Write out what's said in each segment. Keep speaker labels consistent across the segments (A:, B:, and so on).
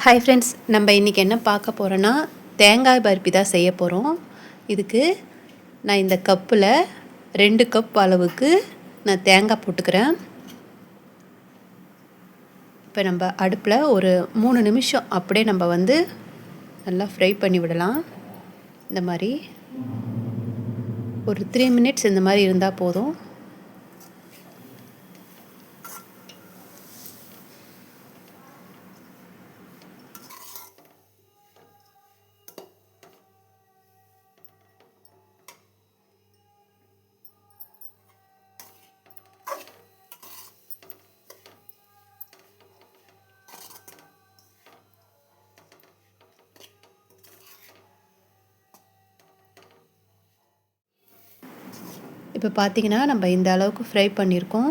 A: Hi friends, நம்ம இன்றைக்கி என்ன பார்க்க போகிறோன்னா தேங்காய் பர்பி தான் செய்ய போகிறோம். இதுக்கு நான் இந்த கப்பில் 2 கப் அளவுக்கு நான் தேங்காய் போட்டுக்கிறேன். இப்போ நம்ம அடுப்பில் ஒரு 3 நிமிஷம் அப்படியே நம்ம நல்லா ஃப்ரை பண்ணி விடலாம். இந்த மாதிரி ஒரு 3 மினிட்ஸ் இந்த மாதிரி இருந்தால் போதும். இப்போ பார்த்திங்கன்னா நம்ம இந்த அளவுக்கு ஃப்ரை பண்ணியிருக்கோம்.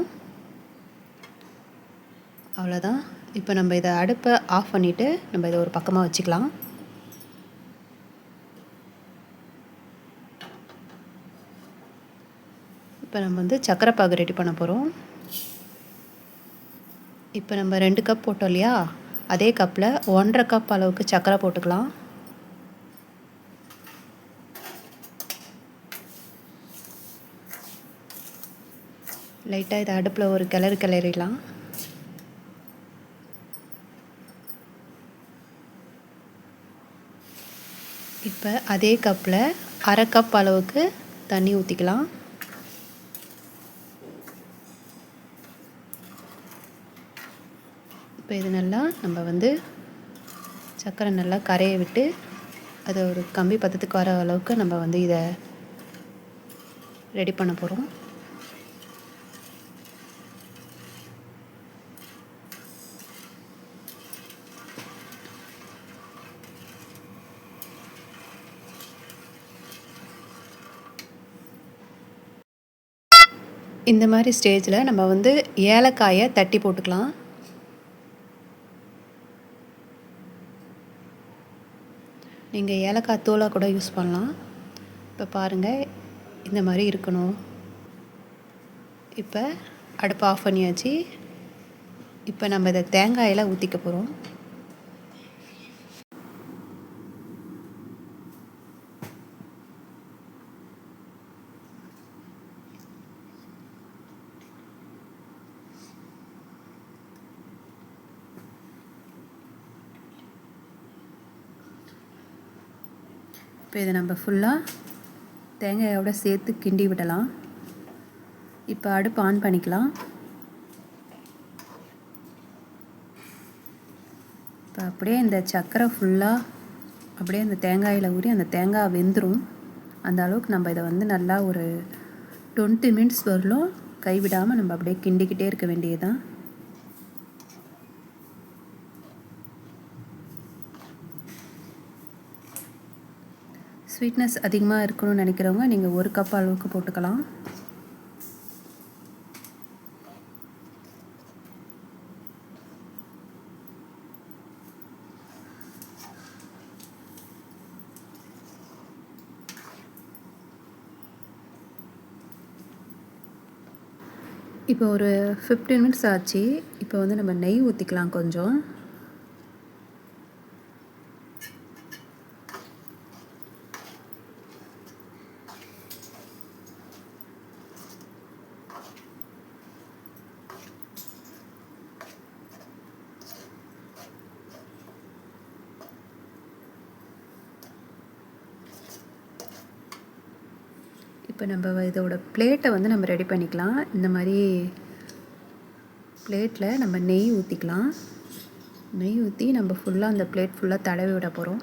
A: அவ்வளோதான். இப்போ நம்ம இதை அடுப்பை ஆஃப் பண்ணிவிட்டு நம்ம இதை ஒரு பக்கமாக வச்சுக்கலாம். இப்போ நம்ம சர்க்கரை பாகு ரெடி பண்ண போகிறோம். இப்போ நம்ம 2 கப் போட்டோம் இல்லையா, அதே கப்பில் 1.5 கப் அளவுக்கு சர்க்கரை போட்டுக்கலாம். லைட்டாக இதை அடுப்பில் ஒரு கிளறிடலாம். இப்போ அதே கப்பில் 1/2 கப் அளவுக்கு தண்ணி ஊற்றிக்கலாம். இப்போ இது நல்லா நம்ம சர்க்கரை நல்லா கரைய விட்டு அதை ஒரு கம்பி பதத்துக்கு வர அளவுக்கு நம்ம இதை ரெடி பண்ண போகிறோம். இந்த மாதிரி ஸ்டேஜில் நம்ம ஏலக்காயை தட்டி போட்டுக்கலாம். நீங்கள் ஏலக்காய் தூளாக கூட யூஸ் பண்ணலாம். இப்போ பாருங்கள், இந்த மாதிரி இருக்கணும். இப்போ அடுப்பை ஆஃப் பண்ணியாச்சு. இப்போ நம்ம இதை தேங்காயில் ஊற்றிக்க போகிறோம். இப்போ இதை நம்ம ஃபுல்லாக தேங்காயோடு சேர்த்து கிண்டி விடலாம். இப்போ அடுப்பு ஆன் பண்ணிக்கலாம். இப்போ அப்படியே இந்த சர்க்கரை ஃபுல்லாக அப்படியே அந்த தேங்காயில் ஊறி அந்த தேங்காய் வெந்துடும். அந்த அளவுக்கு நம்ம இதை நல்லா ஒரு 20 மினிட்ஸ் வரலும் கைவிடாமல் நம்ம அப்படியே கிண்டிக்கிட்டே இருக்க வேண்டியதுதான். ஸ்வீட்னஸ் அதிகமாக இருக்கணும்னு நினைக்கிறவங்க நீங்கள் 1 கப் அளவுக்கு போட்டுக்கலாம். இப்போ ஒரு 15 மினிட்ஸ் ஆச்சு. இப்போ நம்ம நெய் ஊற்றிக்கலாம் கொஞ்சம். இப்போ நம்ம இதோட பிளேட்டை நம்ம ரெடி பண்ணிக்கலாம். இந்த மாதிரி பிளேட்டில் நம்ம நெய் ஊற்றிக்கலாம். நெய் ஊற்றி நம்ம ஃபுல்லாக அந்த பிளேட் ஃபுல்லாக தடவி விட போகிறோம்.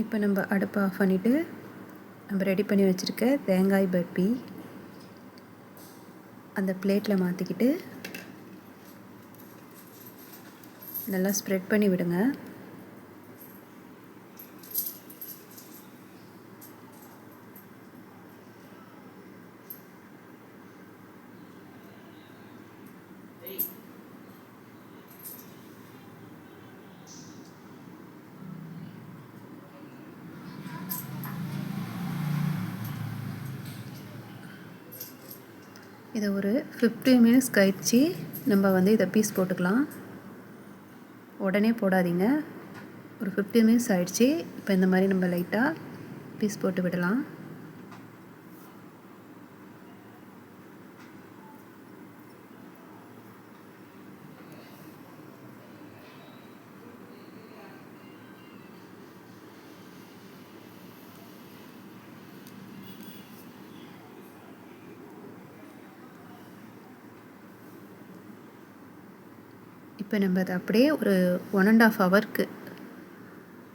A: இப்போ நம்ம அடுப்பை ஆஃப் பண்ணிவிட்டு நம்ம ரெடி பண்ணி வச்சுருக்க தேங்காய் பர்பி அந்த பிளேட்டில் மாற்றிக்கிட்டு நல்லா ஸ்ப்ரெட் பண்ணி விடுங்க. இதை ஒரு 15 மினிட்ஸ் கழித்து நம்ம வந்து இதை பீஸ் போட்டுக்கலாம். உடனே போடாதீங்க. ஒரு 15 மினிட்ஸ் ஆகிடுச்சி. இப்போ இந்த மாதிரி நம்ம லைட்டாக பீஸ் போட்டு விடலாம். இப்போ நம்ம அதை அப்படியே ஒரு 1.5 ஹவருக்கு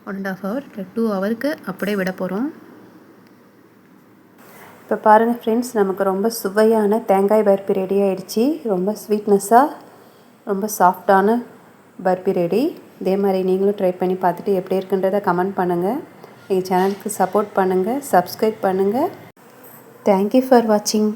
A: 1.5 ஹவர் இல்லை 2 ஹவருக்கு அப்படியே விட போகிறோம். இப்போ பாருங்கள் ஃப்ரெண்ட்ஸ், நமக்கு ரொம்ப சுவையான தேங்காய் பர்பி ரெடி ஆகிடுச்சி. ரொம்ப ஸ்வீட்னஸ்ஸாக ரொம்ப சாஃப்டான பர்பி ரெடி. இதே மாதிரி நீங்களும் ட்ரை பண்ணி பார்த்துட்டு எப்படி இருக்குன்றதை கமெண்ட் பண்ணுங்கள். எங்கள் சேனலுக்கு சப்போர்ட் பண்ணுங்கள், சப்ஸ்கிரைப் பண்ணுங்கள். தேங்க்யூ ஃபார் வாட்சிங்.